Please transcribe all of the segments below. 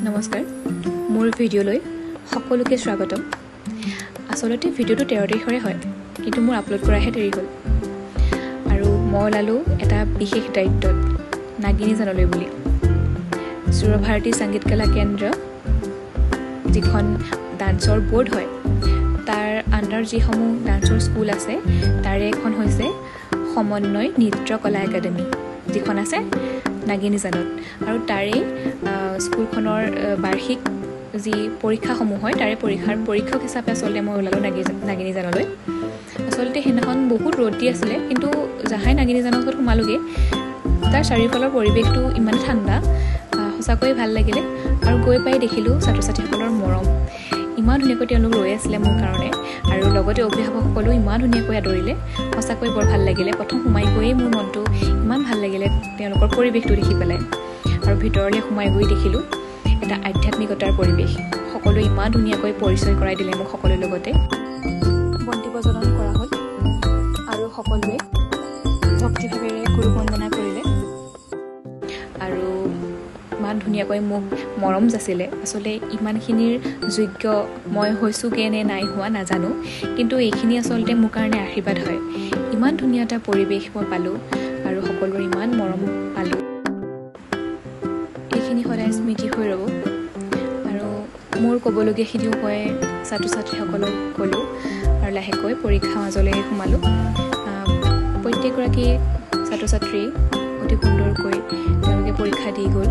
নমস্কাৰ মোৰ ভিডিঅ'লৈ সকলোকে স্বাগতম। আচলতে ভিডিঅ'টো 13 তাৰিখৰে হয়, কিন্তু মোৰ আপলোড কৰাহে দেৰি হ'ল আৰু মই ওলালোঁ এটা বিশেষ দায়িত্বত নাগিনী জানলৈ বুলি। সুৰভাৰতী সংগীত কলা কেন্দ্ৰ যিখন ডান্সৰ বৰ্ড হয়, তাৰ আণ্ডাৰ যিসমূহ ডান্সৰ স্কুল আছে তাৰে এখন হৈছে সমন্বয় নৃত্য কলা একাডেমি, যিখন আছে নাগিনী জানত। আৰু তাৰে স্কুলখনৰ বাৰ্ষিক যি পৰীক্ষাসমূহ হয় তাৰে পৰীক্ষক হিচাপে আচলতে মই ওলালোঁ নাগিনী জানলৈ। আচলতে সেইদিনাখন বহুত ৰ'দ দি আছিলে, কিন্তু যাহাই নাগিনী জানৰ ওচৰত সোমালোগৈ তাৰ চাৰিওফালৰ পৰিৱেশটো ইমান ঠাণ্ডা, সঁচাকৈয়ে ভাল লাগিলে। আৰু গৈ পাই দেখিলোঁ ছাত্ৰ ছাত্ৰীসকলৰ মৰম, ইমান ধুনীয়াকৈ তেওঁলোক ৰৈ আছিলে মোৰ কাৰণে, আৰু লগতে অভিভাৱকসকলেও ইমান ধুনীয়াকৈ আদৰিলে। সঁচাকৈ বৰ ভাল লাগিলে। প্ৰথম সোমাই গৈয়ে মোৰ মনটো ইমান ভাল লাগিলে তেওঁলোকৰ পৰিৱেশটো দেখি পেলাই। আৰু ভিতৰলৈ সোমাই গৈ দেখিলোঁ এটা আধ্যাত্মিকতাৰ পৰিৱেশ। সকলোৱে ইমান ধুনীয়াকৈ পৰিচয় কৰাই দিলে মোক সকলোৰে লগতে। বন্তি প্ৰজ্বলন কৰা হ'ল আৰু সকলোৱে ভক্তিভাৱেৰে গুৰু বন্দনা কৰিলে আৰু ইমান ধুনীয়াকৈ মোক মৰম যাচিলে। আচলতে ইমানখিনিৰ যোগ্য মই হৈছোঁগৈ নে নাই হোৱা নাজানো, কিন্তু এইখিনি আচলতে মোৰ কাৰণে আশীৰ্বাদ হয়। ইমান ধুনীয়া এটা পৰিৱেশ মই পালোঁ আৰু সকলোৰে ইমান মৰম পালোঁ। এইখিনি সদায় স্মৃতি হৈ ৰ'ব। আৰু মোৰ ক'বলগীয়াখিনিও মই ছাত্ৰ ছাত্ৰীসকলক ক'লোঁ আৰু লাহেকৈ পৰীক্ষা মাজলৈ সোমালোঁ। প্ৰত্যেকগৰাকী ছাত্ৰ ছাত্ৰী অতি সুন্দৰকৈ তেওঁলোকে পৰীক্ষা দি গ'ল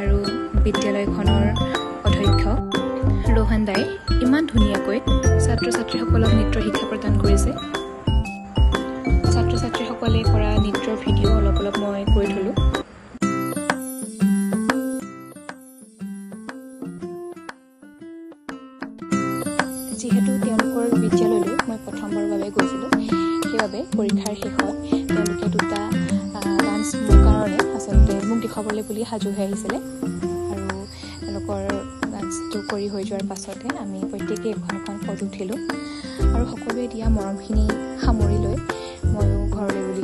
আৰু বিদ্যালয়খনৰ অধ্যক্ষ ৰোহন দাই ইমান ধুনীয়াকৈ ছাত্ৰ ছাত্ৰীসকলক নৃত্যৰ শিক্ষা প্ৰদান কৰিছে। ছাত্ৰ ছাত্ৰীসকলে কৰা নৃত্যৰ ভিডিঅ' অলপ মই কৰি থ'লোঁ। যিহেতু তেওঁলোকৰ বিদ্যালয়লৈ মই প্ৰথমবাৰৰ বাবে গৈছিলোঁ, সেইবাবে পৰীক্ষাৰ শেষত তেওঁলোকে দুটা ডান্স মোৰ কাৰণে আচলতে মোক দেখুৱাবলৈ বুলি সাজু হৈ আহিছিলে। আৰু তেওঁলোকৰ ডান্সটো কৰি হৈ যোৱাৰ পাছতে আমি প্ৰত্যেকেই এখন ফটো উঠিলোঁ আৰু সকলোৱে দিয়া মৰমখিনি সামৰি লৈ ময়ো ঘৰলৈ বুলি